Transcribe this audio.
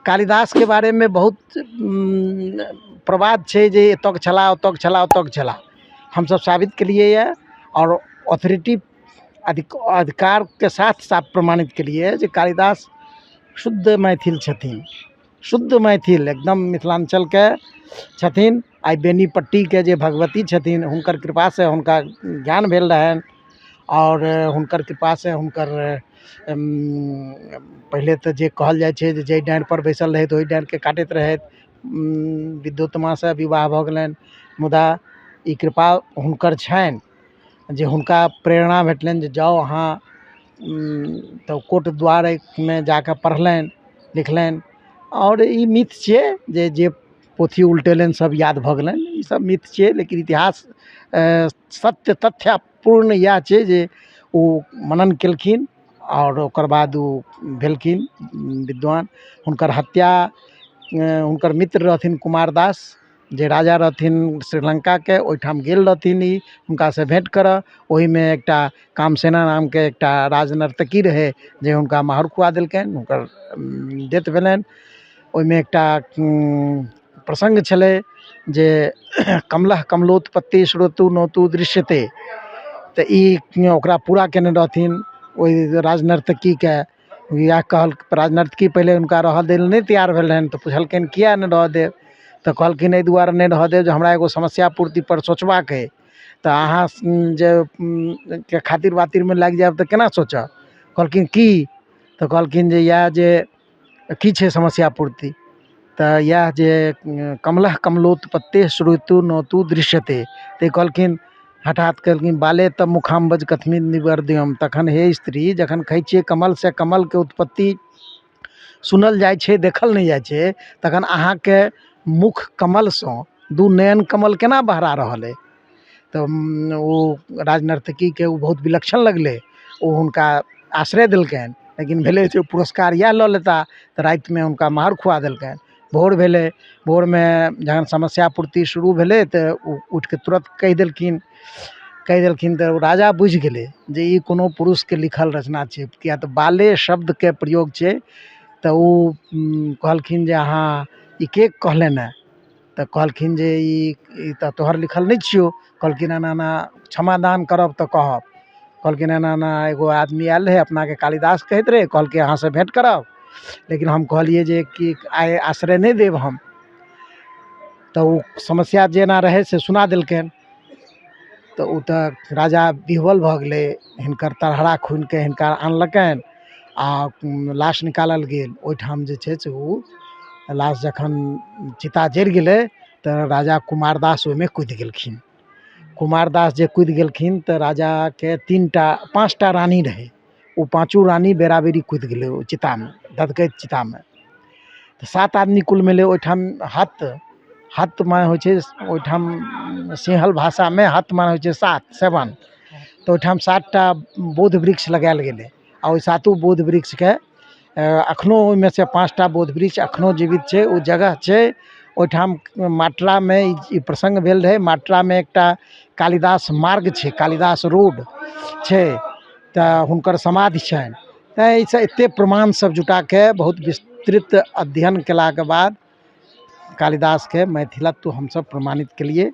कालिदास के बारे में बहुत प्रवाद है जे एतक छला ओतक छला ओतक छला। हम सब साबित के लिए है और अथॉरिटी अधिकार के साथ साफ प्रमाणित के लिए है जे कालिदास शुद्ध मैथिल छथिन, शुद्ध मैथिल एकदम मिथिलांचल के छथिन। आई बेनीपट्टी के जे भगवती छथिन हुनकर कृपा से हुनका ज्ञान भेल रहन और हुनकर कृपा से हुनकर पहले तो जे कहल जाय छै जे डाँड़ पर बैसल रहैत ओहि डाँड़ के काटैत रहैत, विद्योत्तमा से विवाह भऽ गेलनि, मुदा ई कृपा हुनकर छनि जे हुनका प्रेरणा भेटलनि जे जाओ अहाँ तो कोट द्वार में जाकर पढ़लनि लिखलनि। और ई मिथ छियै जे पोथी उल्टेलनि सब याद भऽ गेलनि, ई सब मिथ छियै, लेकिन इतिहास सत्य तथ्यपूर्ण इएह छै जे ओ मनन केलखिन और ओकर बाद ओ भेलखिन विद्वान। हुनकर हत्या हुनकर मित्र रहथिन कुमारदास जे राजा रहथिन श्रीलंका के, ओहिठाम गेल रहथिन ई हुनका से भेंट करऽ। ओहि में एकटा कामसेना नाम के एकटा राजनर्तकी रहे जे हुनका माहौर खुआ देलकनि, हुनकर डेथ भेलनि। ओहि में एकटा प्रसंग छलै जे कमलः कमलोत्पत्ति श्रोतु नोतु दृश्यते, तऽ ई ओकरा पूरा केने रहथिन ओहि राजनर्तकी के। इएह कहल राजनर्तकी पहले हुनका रहऽ दै लेल नहि तैयार भेल रहनि, तऽ पुछलखिन किया नहि रहऽ देब, तऽ कहलखिन एहि दुआरे नहि रहऽ देब जे हमरा एगो समस्या पूर्ति पर सोचबाक अइ, तऽ अहाँ जे के खातिर वातिर में लागि जायब तऽ केना सोचब। कहलखिन की, तऽ कहलखिन जे इएह जे की छै समस्या पूर्ति, तऽ इएह जे कमलः कमलोत्पत्ति श्रुतु नोतु दृश्यते। तऽ कहलखिन हठात कहलखिन बाले तब मुखाम्बज कथमी निवर्द्यम, तखन हे स्त्री जखन कहै छियै कमल से कमल के उत्पत्ति सुनल जाइ छै देखल नहीं जाइ छै, तखन अहाँ के मुख कमल से दू नयन कमल केना बहरा रहल है। तो वो राजनर्तकी के वो बहुत विलक्षण लगले, वो हुनका आश्रय दिलकनि, लेकिन भेले जो पुरस्कार इएह लऽ लेता, तऽ रात में हुनका माहौर खुआ देलकनि। भोर भेले, भोर में जहन समस्या पूर्ति शुरू भेले तऽ उठ के तुरंत कहि देलखिन तऽ राजा बुझि गेले जे ई कोनो पुरुष के लिखल रचना छै, किया तऽ बाले शब्द के प्रयोग छै। तऽ ओ कहलखिन जे अहाँ ई के कहलनि है, तऽ कहलखिन जे ई तऽ तोहर लिखल नहीं छियो। कहलखिन एना ना क्षमादान करब तऽ कहब। कहलखिन एना ना एगो आदमी आयल रहे अपना के कालिदास कहैत रहे, कहलकै अहाँ से भेंट करब, लेकिन हम कहलिए जे कि आइ आश्रय नहीं देब हम। तऽ ओ समस्या जेना रहे से सुना देलकनि। तऽ ओ तऽ राजा विह्वल भऽ गेले, हिनकर तरहरा खून के हिनका आनलकनि आ लाश निकालल गेल। ओहिठाम जे छै से ओ लाश जखन चिता जरि गेलै तऽ राजा कुमारदास ओहिमे कूदि गेलखिन। कुमारदास जे कूदि गेलखिन तऽ राजा के 5टा रानी रहे, ओ 5 रानी बेराबेरी कूदि गेलै ओ चिता में, धधकैत चिता में। तऽ 7 आदमी कुल मिले ओहिठाम। हत में होइ छै ओहिठाम सिंहल भाषा में हत में होइ छै 7। तऽ ओहिठाम 7टा बोध वृक्ष लगायल गेलै आ ओहि 7 बोध वृक्ष के अखनो ओहिमे से 5टा बोध वृक्ष अखनो जीवित छै। ओ जगह छै ओहिठाम माट्रा में ई प्रसंग भेल रहे। माट्रा में एकटा कालिदास मार्ग छै, कालिदास रोड छै, तऽ हुनकर समाधि छनि। तैं एहिसँ एते प्रमाण सब जुटा के बहुत विस्तृत अध्ययन केला के बाद कालिदास के मैथिलत्व हम सब प्रमाणित केलिए।